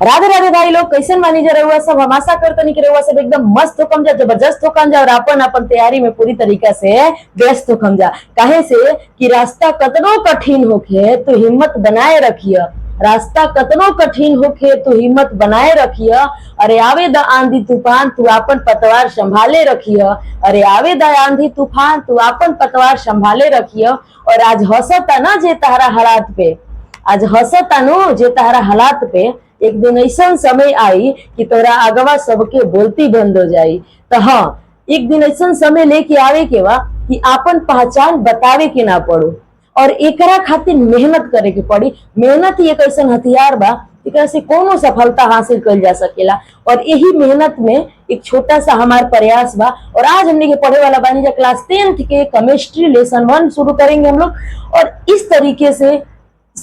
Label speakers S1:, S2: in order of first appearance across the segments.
S1: राधे राधे भाई लोग, कैसन मानी जा रहुआ सब। हम आशा करते कि रहुआ सब एकदम मस्त होकम जा, जबरदस्त होकम जा और अपन अपन तैयारी में पूरी तरीका से व्यस्त होकम जा। काहे से कि रास्ता कतनो कठिन होखे तो हिम्मत बनाए रखिए। रास्ता कतनो कठिन होखे तो हिम्मत बनाए रखिए। अरे आवे द आंधी तूफान तू अपन पतवार संभाले रखिए। अरे आवे द आंधी तूफान तू अपन पतवार संभाले रखिए। और आज हंसता ना जे तारा हालात पे, आज हंसता नो जे तारा हालात पे, एक दिन ऐसा समय आई कि तोरा अगवा सबके बोलती बंद हो जाई। तो हाँ, एक दिन ऐसा समय लेके आवे के बा कि आपन पहचान बतावे के ना पड़ो और एकरा खातिर मेहनत करे के पड़ी। मेहनत ही एक ऐसा हथियार बा एकरा से कोनो सफलता हासिल कर जा सकेला। और यही मेहनत में एक छोटा सा हमार प्रयास बा। और आज हमने के पढ़े वाला बानी जा क्लास 10th के केमिस्ट्री लेसन 1 शुरू करेंगे हम लोग। और इस तरीके से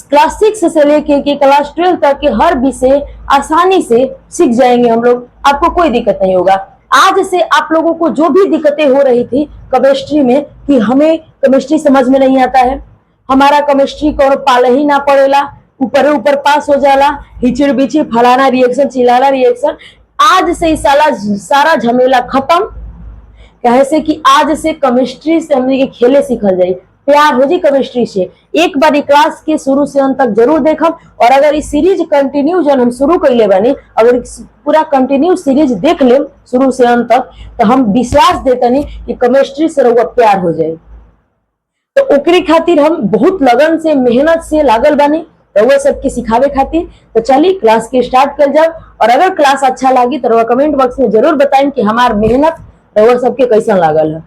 S1: क्लास 6 से लेके के क्लास 12 तक के हर विषय आसानी से सीख जाएंगे हम लोग। आपको कोई दिक्कत नहीं होगा। आज से आप लोगों को जो भी दिक्कतें हो रही थी केमिस्ट्री में कि हमें केमिस्ट्री समझ में नहीं आता है, हमारा केमिस्ट्री को पाले ही ना पड़ेला, ऊपर ऊपर पास हो जाला, हिचड़ बिचड़ फलाना रिएक्शन चिलाना रिएक्शन, आज से सारा झमेला खत्म। कैसे कि आज से केमिस्ट्री से हमने के खेले सीखल जाए, प्यार हो जी केमिस्ट्री से। एक बार क्लास के शुरू से अंत तक जरूर देखम। और अगर इस सीरीज कंटिन्यू जो हम शुरू कर ले बानी, अगर पूरा कंटिन्यू सीरीज देख ले शुरू से अंत तक, तो हम विश्वास देते नहीं कि केमिस्ट्री से रहुआ प्यार हो जाए। तो ओकरे खातिर हम बहुत लगन से मेहनत से लागल बानी रहुआ सबके सिखावे खातिर। तो चलिए क्लास के स्टार्ट कर जाओ। और अगर क्लास अच्छा लगी तो रहुआ कमेंट बॉक्स में जरूर बताएं कि हमार मेहनत रहुआ सबके कैसा लागल है।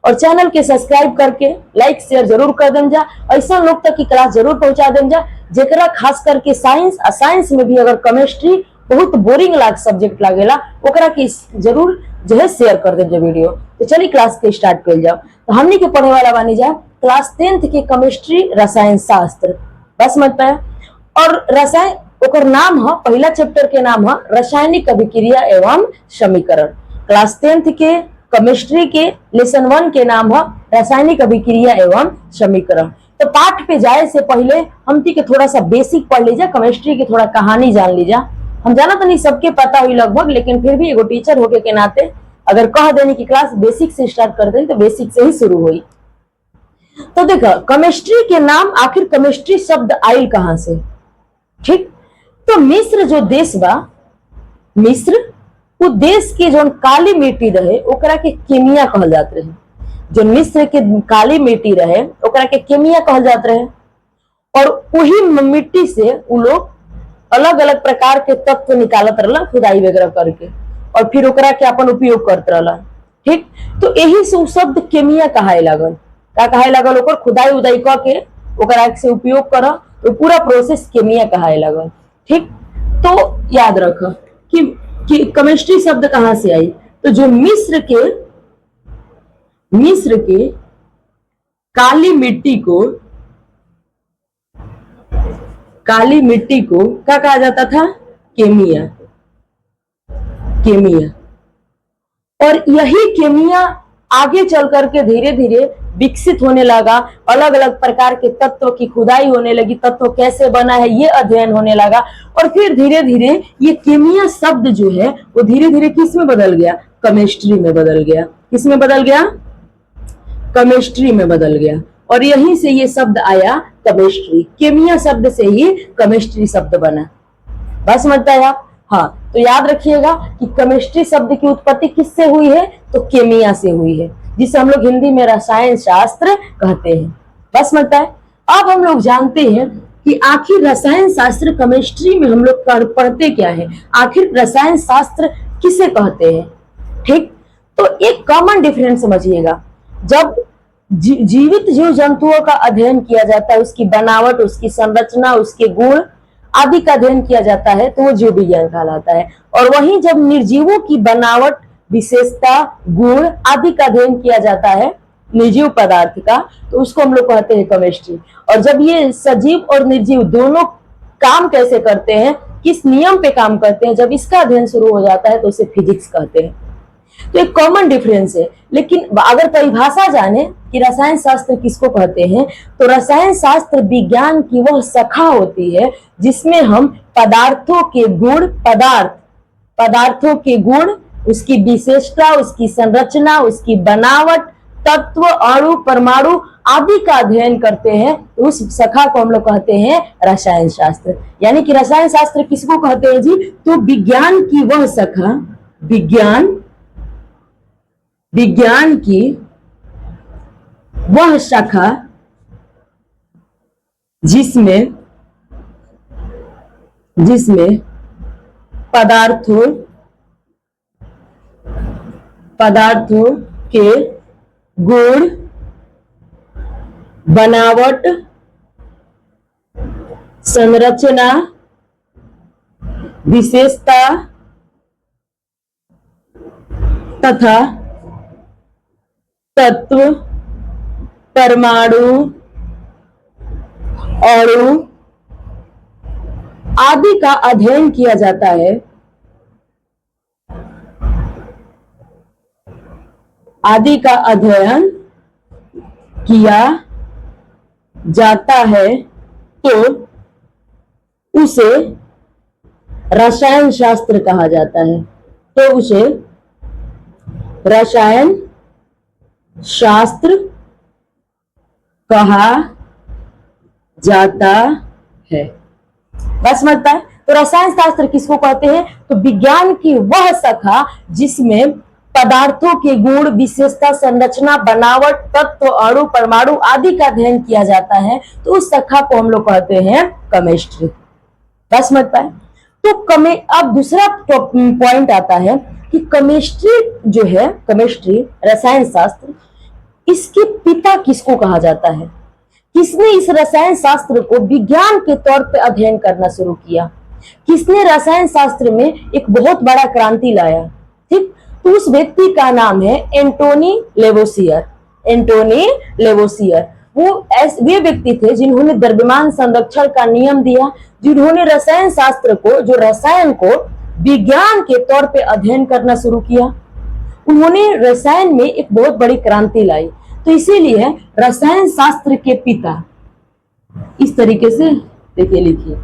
S1: और चैनल के सब्सक्राइब करके लाइक शेयर जरूर कर दें जा। ऐसा लोग तक की क्लास जरूर पहुंचा दें जा जेकरा खास करके साइंस में भी अगर केमिस्ट्री बहुत बोरिंग सब्जेक्ट लागेला, ओकरा की जरूर जो है शेयर कर दें जा वीडियो। तो चलिए क्लास के स्टार्ट कर जाओ। तो हमने के पढ़े वाला बानी जा क्लास 10th के केमिस्ट्री रसायन शास्त्र। बस मत पाया। और रसायन ओकर नाम है, पहला चैप्टर के नाम है रासायनिक अभिक्रिया एवं समीकरण। क्लास 10th के केमिस्ट्री के लेसन 1 के नाम है रासायनिक अभिक्रिया एवं समीकरण। तो पाठ पे जाए से पहले हम के थोड़ा सा बेसिक पढ़ लीजिए, केमिस्ट्री की थोड़ा कहानी जान लीजिए। हम जाना तो नहीं सबके पता हुई लगभग, लेकिन फिर भी एगो टीचर होके के नाते अगर कह देने की क्लास बेसिक से स्टार्ट कर दें तो बेसिक से ही शुरू हुई। तो देखो केमिस्ट्री के नाम आखिर केमिस्ट्री शब्द आयल कहां से। ठीक, तो मिस्र जो देश बा, मिस्र वो देश के जो काली मिट्टी रहे ओकरा के केमिया कहल जात रहे। जो मिस्र के काली मिट्टी रहे ओकरा के केमिया कहल जात रहे। और वही मिट्टी से वो लोग अलग अलग प्रकार के तत्व निकालत रहला खुदाई वगैरह करके, और फिर ओकरा के अपन उपयोग करत रहला। ठीक, तो यही से शब्द केमिया कहाए लागल। का कहाए लागल? ओकर खुदाई उदाई क के ओकरा से उपयोग कर, तो पूरा प्रोसेस केमिया कहाए लागल। ठीक, तो याद रख कि केमिस्ट्री शब्द कहां से आई। तो जो मिस्र के काली मिट्टी को क्या कहा जाता था? केमिया। और यही केमिया आगे चल करके धीरे धीरे विकसित होने लगा। अलग अलग प्रकार के तत्व की खुदाई होने लगी, तत्व कैसे बना है ये अध्ययन होने लगा। और फिर धीरे धीरे ये केमिया शब्द जो है वो धीरे धीरे किस में बदल गया? केमिस्ट्री में बदल गया। किस में बदल गया? केमिस्ट्री में बदल गया। और यहीं से ये शब्द आया केमिस्ट्री। केमिया शब्द से ही केमिस्ट्री शब्द बना। बस समझता है आप? हाँ, तो याद रखिएगा कि केमिस्ट्री शब्द की उत्पत्ति किससे हुई है? तो केमिया से हुई है, जिसे हम लोग हिंदी में रसायन शास्त्र कहते हैं। बस समझता है? अब हम लोग जानते हैं कि आखिर रसायन शास्त्र केमिस्ट्री में हम लोग पढ़ते क्या है, आखिर रसायन शास्त्र किसे कहते हैं। ठीक, तो एक कॉमन डिफरेंस समझिएगा। जब जीवित जीव जंतुओं का अध्ययन किया जाता है, उसकी बनावट, उसकी संरचना, उसके गुण आदि का अध्ययन किया जाता है, तो वो जीव विज्ञान कहलाता है। और वहीं जब निर्जीवों की बनावट, विशेषता, गुण आदि का अध्ययन किया जाता है, निर्जीव पदार्थ का, तो उसको हम लोग कहते हैं केमिस्ट्री। और जब ये सजीव और निर्जीव दोनों काम कैसे करते हैं, किस नियम पे काम करते हैं, जब इसका अध्ययन शुरू हो जाता है तो उसे फिजिक्स कहते हैं। तो एक कॉमन डिफरेंस है। लेकिन अगर परिभाषा जाने कि रसायन शास्त्र किसको कहते हैं, तो रसायन शास्त्र विज्ञान की वह शाखा होती है जिसमें हम पदार्थों के गुण, पदार्थों के गुण, उसकी विशेषता, उसकी संरचना, उसकी बनावट, तत्व, अणु, परमाणु आदि का अध्ययन करते हैं। उस शाखा को हम लोग कहते हैं रसायन शास्त्र। यानी कि रसायन शास्त्र किसको कहते हैं जी, तो विज्ञान की वह शाखा, विज्ञान की वह शाखा जिसमें पदार्थों के गुण, बनावट, संरचना, विशेषता तथा तत्व, परमाणु, अणु आदि का अध्ययन किया जाता है, तो उसे रसायन शास्त्र कहा जाता है। तो उसे रसायन शास्त्र कहा जाता है। बस समझता है। तो रसायन शास्त्र किसको कहते हैं, तो विज्ञान की वह शाखा जिसमें पदार्थों के गुण, विशेषता, संरचना, बनावट, तत्व, अणु, परमाणु आदि का अध्ययन किया जाता है। तो उस शाखा को हम लोग कहते हैं केमिस्ट्री। बस समझता है। तो अब दूसरा पॉइंट आता है कि केमिस्ट्री जो है, केमिस्ट्री रसायन शास्त्र, इसके पिता किसको कहा जाता है, किसने इस रसायन शास्त्र को विज्ञान के तौर पे अध्ययन करना शुरू किया, किसने रसायन शास्त्र में एक बहुत बड़ा क्रांति लाया। ठीक, तो उस व्यक्ति का नाम है एंटोनी लेवोसियर। वे व्यक्ति थे जिन्होंने द्रव्यमान संरक्षण का नियम दिया, जिन्होंने रसायन शास्त्र को, जो रसायन को विज्ञान के तौर पे अध्ययन करना शुरू किया। उन्होंने रसायन में एक बहुत बड़ी क्रांति लाई। तो इसीलिए रसायन शास्त्र के पिता, इस तरीके से देखिए, लिखिए,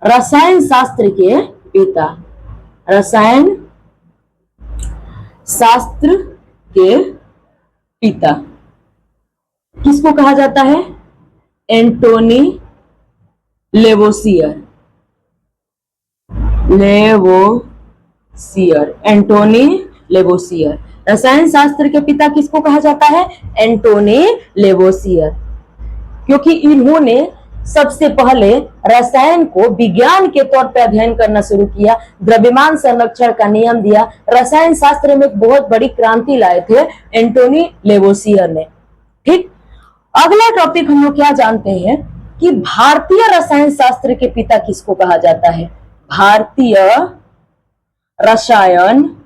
S1: रसायन शास्त्र के पिता, रसायन शास्त्र के पिता किसको कहा जाता है, एंटोनी लेवोसियर। एंटोनी लेवोसियर, रसायन शास्त्र के पिता किसको कहा जाता है, एंटोनी लेवोसियर, क्योंकि इन्होंने सबसे पहले रसायन को विज्ञान के तौर पर अध्ययन करना शुरू किया, द्रव्यमान संरक्षण का नियम दिया, रसायन शास्त्र में एक बहुत बड़ी क्रांति लाए थे एंटोनी लेवोसियर ने। ठीक, अगला टॉपिक हम लोग क्या जानते हैं कि भारतीय रसायन शास्त्र के पिता किसको कहा जाता है, भारतीय रसायन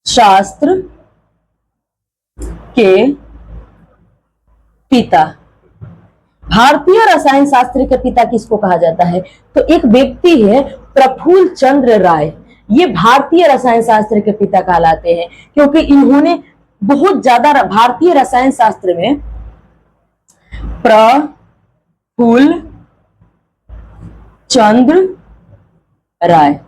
S1: शास्त्र के पिता। भारतीय रसायन शास्त्र के पिता किसको कहा जाता है, तो एक व्यक्ति है प्रफुल्ल चंद्र राय। ये भारतीय रसायन शास्त्र के पिता कहलाते हैं, क्योंकि इन्होंने बहुत ज्यादा भारतीय रसायन शास्त्र में प्रफुल्ल चंद्र राय,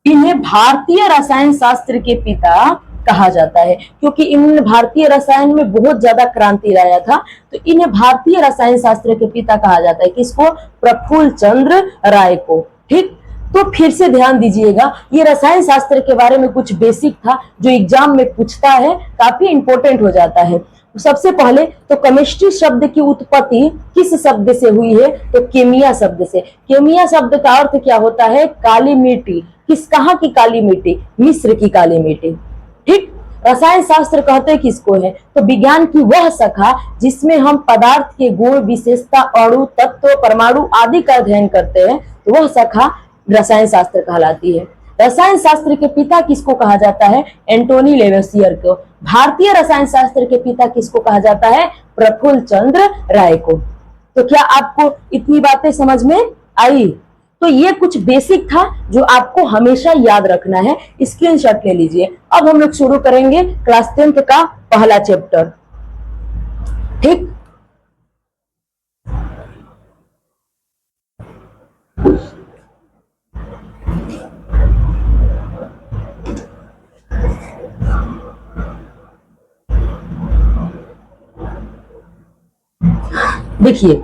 S1: इन्हें भारतीय रसायन शास्त्र के पिता कहा जाता है, क्योंकि इन्होंने भारतीय रसायन में बहुत ज्यादा क्रांति लाया था। तो इन्हें भारतीय रसायन शास्त्र के पिता कहा जाता है, किसको, प्रफुल्ल चंद्र राय को। ठीक, तो फिर से ध्यान दीजिएगा, ये रसायन शास्त्र के बारे में कुछ बेसिक था जो एग्जाम में पूछता है, काफी इंपॉर्टेंट हो जाता है। सबसे पहले तो केमिस्ट्री शब्द की उत्पत्ति किस शब्द से हुई है, तो केमिया शब्द से। केमिया शब्द का अर्थ क्या होता है, काली मिट्टी। कहाँ की काली मिट्टी, मिस्र की काली मिट्टी। ठीक, रसायन शास्त्र कहते किसको है, तो विज्ञान की वह शाखा जिसमें हम पदार्थ के गुण, विशेषता, अणु, तत्व, परमाणु आदि का अध्ययन करते हैं, तो वह शाखा रसायन शास्त्र कहलाती है। रसायन शास्त्र के पिता किसको कहा जाता है, एंटोनी लेवोसियर को। भारतीय रसायन शास्त्र के पिता किसको कहा जाता है, प्रफुल्ल चंद्र राय को। तो क्या आपको इतनी बातें समझ में आई? तो ये कुछ बेसिक था जो आपको हमेशा याद रखना है, स्क्रीनशॉट ले लीजिए। अब हम लोग शुरू करेंगे क्लास 10th का पहला चैप्टर। ठीक, देखिए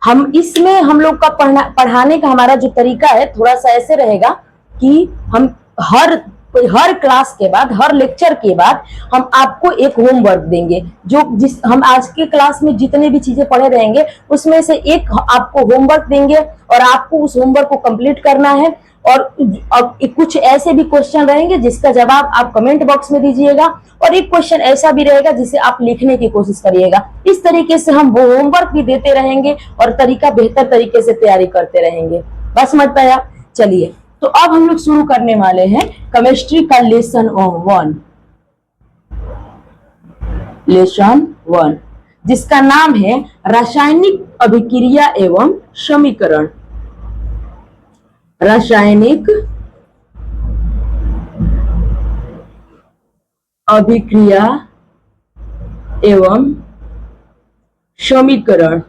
S1: हम लोग का पढ़ाने का हमारा जो तरीका है थोड़ा सा ऐसे रहेगा कि हम हर क्लास के बाद, हर लेक्चर के बाद हम आपको एक होमवर्क देंगे। हम आज के क्लास में जितने भी चीजें पढ़े रहेंगे उसमें से एक आपको होमवर्क देंगे और आपको उस होमवर्क को कंप्लीट करना है। और कुछ ऐसे भी क्वेश्चन रहेंगे जिसका जवाब आप कमेंट बॉक्स में दीजिएगा, और एक क्वेश्चन ऐसा भी रहेगा जिसे आप लिखने की कोशिश करिएगा। इस तरीके से हम वो होमवर्क भी देते रहेंगे और बेहतर तरीके से तैयारी करते रहेंगे। बस समझ पाया? चलिए, तो अब हम लोग शुरू करने वाले हैं केमिस्ट्री का लेसन 1, जिसका नाम है रासायनिक अभिक्रिया एवं समीकरण। रासायनिक अभिक्रिया एवं समीकरण।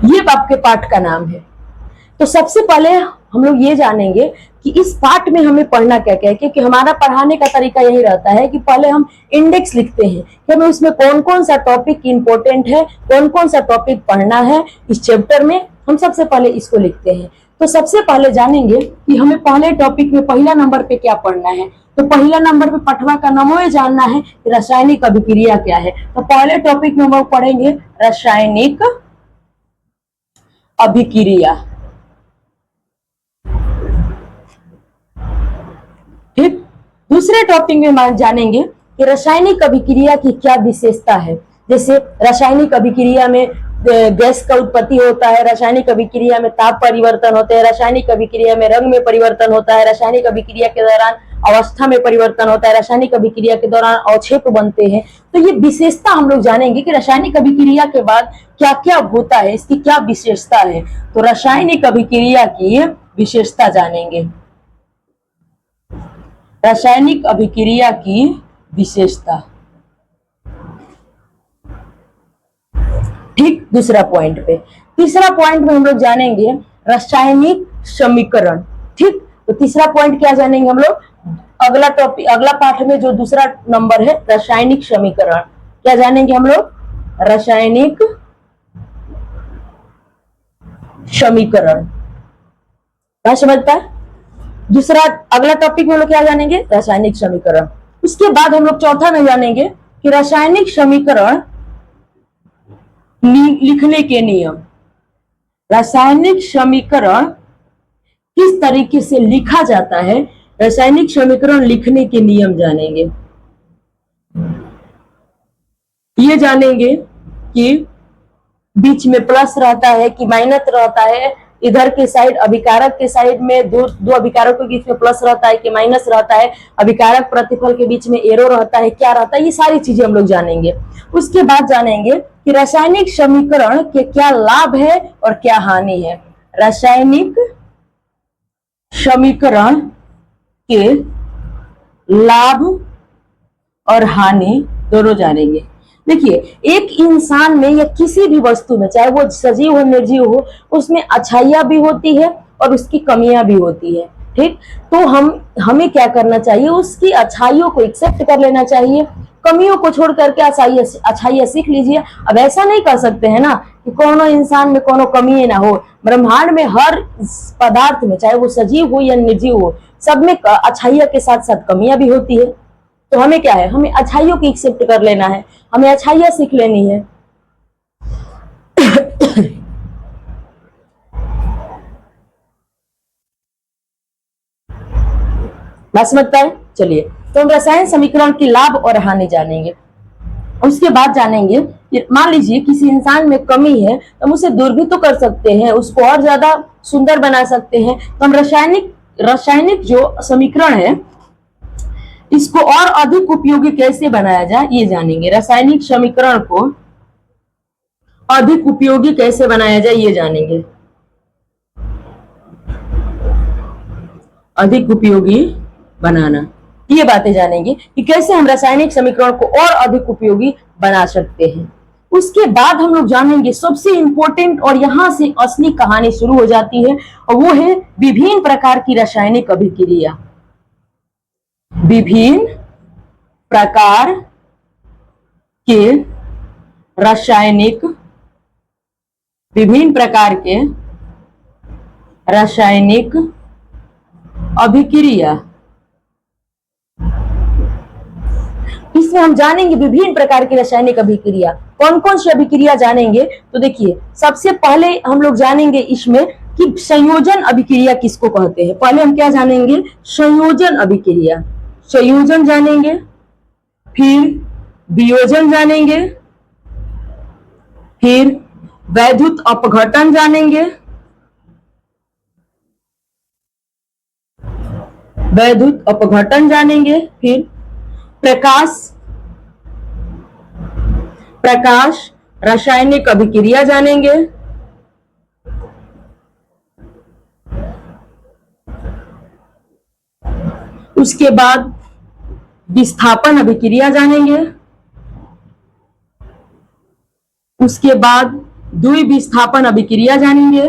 S1: ये आपके पाठ का नाम है। तो सबसे पहले हम लोग ये जानेंगे कि इस पाठ में हमें पढ़ना क्या क्या है, क्योंकि हमारा पढ़ाने का तरीका यही रहता है कि पहले हम इंडेक्स लिखते हैं कि हमें उसमें कौन कौन सा टॉपिक इंपॉर्टेंट है, कौन कौन सा टॉपिक पढ़ना है इस चैप्टर में, हम सबसे पहले इसको लिखते हैं। तो सबसे पहले जानेंगे कि हमें पहले टॉपिक में पहला नंबर पे क्या पढ़ना है। तो पहला नंबर पे पठवा का नाम जानना है कि रासायनिक अभिक्रिया क्या है। तो पहले टॉपिक में हम लोग पढ़ेंगे रासायनिक अभिक्रिया। ठीक, दूसरे टॉपिक में जानेंगे कि रासायनिक अभिक्रिया की क्या विशेषता है। जैसे रासायनिक अभिक्रिया में गैस का उत्पत्ति होता है, रासायनिक अभिक्रिया में ताप परिवर्तन होते हैं, रासायनिक अभिक्रिया में रंग में परिवर्तन होता है, रासायनिक अभिक्रिया के दौरान अवस्था में परिवर्तन होता है, रासायनिक अभिक्रिया के दौरान अवक्षेप बनते हैं। तो ये विशेषता हम लोग जानेंगे कि रासायनिक अभिक्रिया के बाद क्या क्या होता है, इसकी क्या विशेषता है। तो रासायनिक अभिक्रिया की विशेषता जानेंगे, रासायनिक अभिक्रिया की विशेषता। ठीक, दूसरा पॉइंट पे। तीसरा पॉइंट में हम लोग जानेंगे रासायनिक समीकरण। ठीक, तो तीसरा पॉइंट क्या जानेंगे हम लोग, अगला टॉपिक, अगला पाठ में जो दूसरा नंबर है रासायनिक समीकरण, क्या जानेंगे हम लोग, रासायनिक समीकरण। क्या समझता है? दूसरा अगला टॉपिक में हम लोग क्या जानेंगे, रासायनिक समीकरण। उसके बाद हम लोग चौथा में जानेंगे कि रासायनिक समीकरण लिखने के नियम। रासायनिक समीकरण किस तरीके से लिखा जाता है, रासायनिक समीकरण लिखने के नियम जानेंगे। ये जानेंगे कि बीच में प्लस रहता है कि माइनस रहता है, इधर के साइड अभिकारक के साइड में दो अभिकारक के बीच में प्लस रहता है कि माइनस रहता है, अभिकारक प्रतिफल के बीच में एरो रहता है, क्या रहता है, ये सारी चीजें हम लोग जानेंगे। उसके बाद जानेंगे कि रासायनिक समीकरण के क्या लाभ है और क्या हानि है। रासायनिक समीकरण के लाभ और हानि दोनों जानेंगे। देखिए, एक इंसान में या किसी भी वस्तु में, चाहे वो सजीव हो निर्जीव हो, उसमें अच्छाइयां भी होती है और उसकी कमियां भी होती है। ठीक, तो हमें क्या करना चाहिए, उसकी अच्छाइयों को एक्सेप्ट कर लेना चाहिए, कमियों को छोड़ करके अच्छाइयां सीख लीजिए। अब ऐसा नहीं कर सकते हैं ना कि कोनो इंसान में कोनो कमी ना हो। ब्रह्मांड में हर पदार्थ में, चाहे वो सजीव हो या निर्जीव हो, सब में अच्छाइयां के साथ साथ कमियां भी होती है। तो हमें क्या है, हमें अच्छाइयों की एक्सेप्ट कर लेना है, हमें अच्छाइयां सीख लेनी है। बात समझता है? चलिए, तो हम रसायन समीकरण की लाभ और हानि जानेंगे। उसके बाद जानेंगे कि मान लीजिए किसी इंसान में कमी है तो हम उसे दूर भी तो कर सकते हैं, उसको और ज्यादा सुंदर बना सकते हैं। तो हम रासायनिक जो समीकरण है इसको और अधिक उपयोगी कैसे बनाया जाए ये जानेंगे। रासायनिक समीकरण को अधिक उपयोगी कैसे बनाया जाए ये जानेंगे। अधिक उपयोगी बनाना, ये बातें जानेंगे कि कैसे हम रासायनिक समीकरण को और अधिक उपयोगी बना सकते हैं। उसके बाद हम लोग जानेंगे सबसे इंपॉर्टेंट, और यहां से असली कहानी शुरू हो जाती है, और वो है विभिन्न प्रकार की रासायनिक अभिक्रिया। विभिन्न प्रकार के रासायनिक, विभिन्न प्रकार के रासायनिक अभिक्रिया। इसमें हम जानेंगे विभिन्न प्रकार की रासायनिक अभिक्रिया। कौन कौन सी अभिक्रिया जानेंगे, तो देखिए सबसे पहले हम लोग जानेंगे इसमें कि संयोजन अभिक्रिया किसको कहते हैं। पहले हम क्या जानेंगे, संयोजन अभिक्रिया, संयोजन जानेंगे, फिर वियोजन जानेंगे, फिर वैद्युत अपघटन जानेंगे, वैद्युत अपघटन जानेंगे, फिर प्रकाश रासायनिक अभिक्रिया जानेंगे, उसके बाद विस्थापन अभिक्रिया जानेंगे, उसके बाद द्विविस्थापन अभिक्रिया जानेंगे,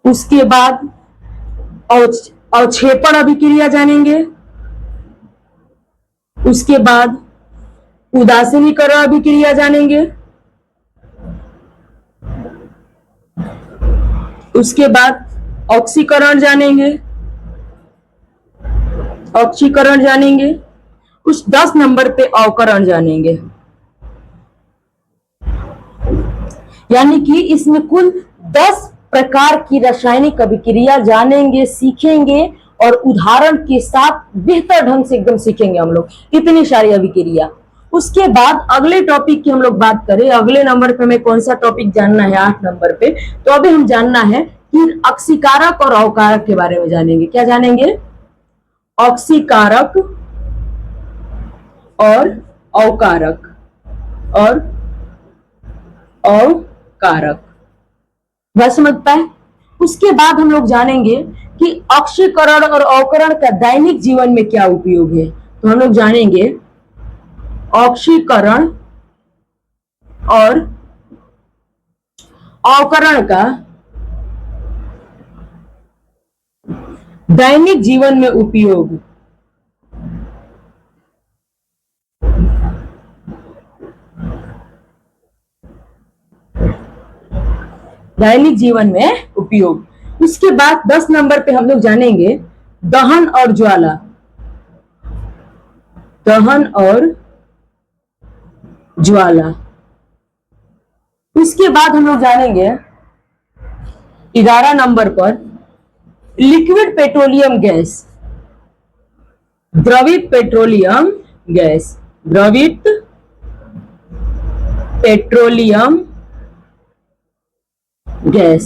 S1: उसके बाद अवक्षेपण अभिक्रिया जानेंगे, उसके बाद उदासीनीकरण अभिक्रिया जानेंगे, उसके बाद ऑक्सीकरण जानेंगे, ऑक्सीकरण जानेंगे, कुछ 10 नंबर पे अवकरण जानेंगे। यानी कि इसमें कुल 10 प्रकार की रासायनिक अभिक्रिया जानेंगे, सीखेंगे, और उदाहरण के साथ बेहतर ढंग से एकदम सीखेंगे हम लोग इतनी सारी अभिक्रिया। उसके बाद अगले टॉपिक की हम लोग बात करें, अगले नंबर पे हमें कौन सा टॉपिक जानना है, 8 नंबर पे, तो अभी हम जानना है कि ऑक्सीकारक और अवकारक के बारे में जानेंगे। क्या जानेंगे, ऑक्सीकारक और अवकारक, और अवकारक वह समझ पाए। उसके बाद हम लोग जानेंगे कि ऑक्सीकरण और अवकरण का दैनिक जीवन में क्या उपयोग है। तो हम लोग जानेंगे ऑक्सीकरण और अवकरण का दैनिक जीवन में उपयोग। दैनिक जीवन में उपयोग। उसके बाद 10 नंबर पे हम लोग जानेंगे दहन और ज्वाला, दहन और ज्वाला। उसके बाद हम लोग जानेंगे 11 नंबर पर लिक्विड पेट्रोलियम गैस, द्रवित पेट्रोलियम गैस, द्रवित पेट्रोलियम गैस,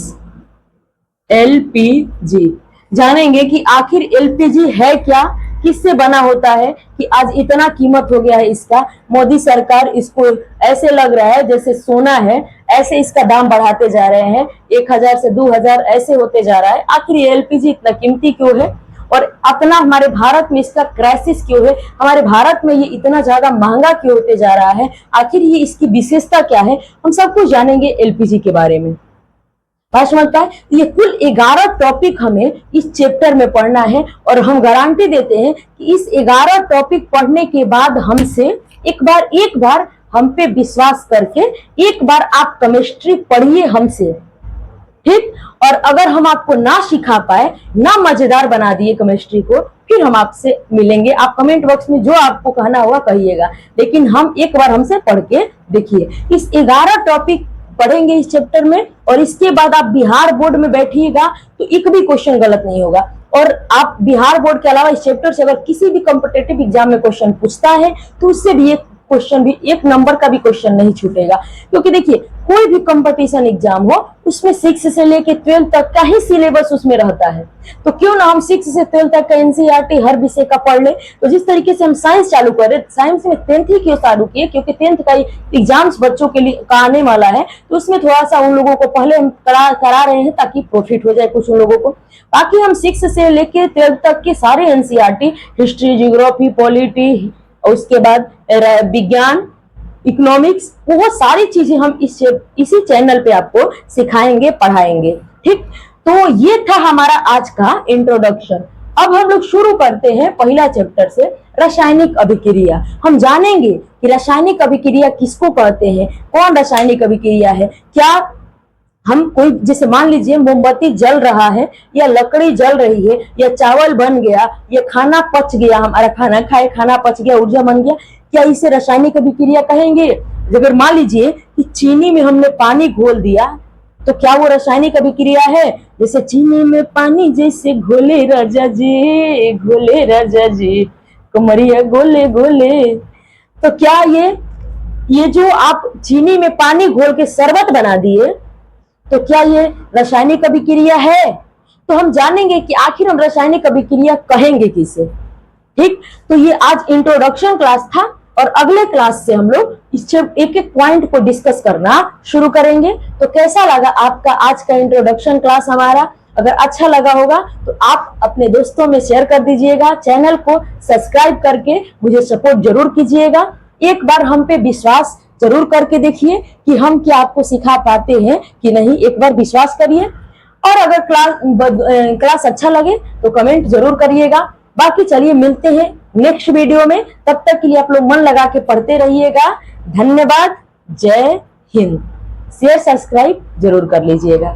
S1: एलपीजी। जानेंगे कि आखिर एलपीजी है क्या, किससे बना होता है कि आज इतना कीमत हो गया है इसका। मोदी सरकार इसको ऐसे लग रहा है जैसे सोना है, ऐसे इसका दाम बढ़ाते जा रहे हैं, 1000 से 2000 ऐसे होते जा रहा है। आखिर ये एलपीजी इतना कीमती क्यों है, और अपना हमारे भारत में इसका क्राइसिस क्यों है, हमारे भारत में ये इतना ज्यादा महंगा क्यों होते जा रहा है, आखिर ये इसकी विशेषता क्या है, हम सब कुछ जानेंगे एलपीजी के बारे में। बात समझता है। ये कुल 11 टॉपिक हमें इस चैप्टर में पढ़ना है, और हम गारंटी देते हैं कि इस 11 टॉपिक पढ़ने के बाद हमसे एक बार हम पे विश्वास करके एक बार आप केमिस्ट्री पढ़िए हमसे, ठीक। और अगर हम आपको ना सिखा पाए, ना मजेदार बना दिए केमिस्ट्री को, फिर हम आपसे मिलेंगे। आप कमेंट बॉक्स में जो आपको कहना होगा कहिएगा, लेकिन हम एक बार हमसे पढ़ के देखिए। इस 11 टॉपिक पढ़ेंगे इस चैप्टर में, और इसके बाद आप बिहार बोर्ड में बैठिएगा तो एक भी क्वेश्चन गलत नहीं होगा। और आप बिहार बोर्ड के अलावा इस चैप्टर से अगर किसी भी कॉम्पिटिटिव एग्जाम में क्वेश्चन पूछता है तो उससे भी एक क्वेश्चन भी, एक नंबर का भी क्वेश्चन नहीं छूटेगा। क्योंकि देखिए कोई भी कंपटीशन एग्जाम हो उसमें 6 से लेके 12 तक का ही सिलेबस उसमें रहता है। तो क्यों ना हम 6 से 12 तक का एनसीईआरटी हर विषय का पढ़ ले। तो जिस तरीके से हम साइंस चालू कर रहे, साइंस में 10th ही क्यों चालू किए, क्योंकि 10th का एग्जाम्स बच्चों के लिए का आने वाला है, तो उसमें थोड़ा सा उन लोगों को पहले हम करा रहे हैं ताकि प्रॉफिट हो जाए कुछ उन लोगों को। बाकी हम 6 से लेके 12 तक के सारे एनसीईआरटी, हिस्ट्री, ज्योग्राफी, पॉलिटी, उसके बाद विज्ञान, इकोनॉमिक्स, बहुत सारी चीजें हम इसी चैनल पे आपको सिखाएंगे, पढ़ाएंगे। ठीक, तो ये था हमारा आज का इंट्रोडक्शन। अब हम लोग शुरू करते हैं पहला चैप्टर से, रासायनिक अभिक्रिया। हम जानेंगे कि रासायनिक अभिक्रिया किसको कहते हैं, कौन रासायनिक अभिक्रिया है। क्या हम कोई, जैसे मान लीजिए मोमबत्ती जल रहा है या लकड़ी जल रही है या चावल बन गया या खाना पच गया, हमारा खाना खाए, खाना पच गया, ऊर्जा बन गया, क्या इसे रासायनिक अभिक्रिया कहेंगे। अगर मान लीजिए कि चीनी में हमने पानी घोल दिया तो क्या वो रासायनिक अभिक्रिया है। जैसे चीनी में पानी जैसे घोले राजा जी, घोले राजा जी, कमरिया गोले गोले। तो क्या ये जो आप चीनी में पानी घोल के शरबत बना दिए, तो क्या ये रासायनिक अभिक्रिया है। तो हम जानेंगे कि आखिर हम रासायनिक अभिक्रिया कहेंगे किसे। ठीक, तो ये आज इंट्रोडक्शन क्लास था और अगले क्लास से हम लोग इस एक एक पॉइंट को डिस्कस करना शुरू करेंगे। तो कैसा लगा आपका आज का इंट्रोडक्शन क्लास हमारा। अगर अच्छा लगा होगा तो आप अपने दोस्तों में शेयर कर दीजिएगा, चैनल को सब्सक्राइब करके मुझे सपोर्ट जरूर कीजिएगा। एक बार हम पे विश्वास जरूर करके देखिए कि हम क्या आपको सिखा पाते हैं कि नहीं, एक बार विश्वास करिए। और अगर क्लास अच्छा लगे तो कमेंट जरूर करिएगा। बाकी चलिए मिलते हैं नेक्स्ट वीडियो में, तब तक के लिए आप लोग मन लगा के पढ़ते रहिएगा। धन्यवाद, जय हिंद। शेयर सब्सक्राइब जरूर कर लीजिएगा।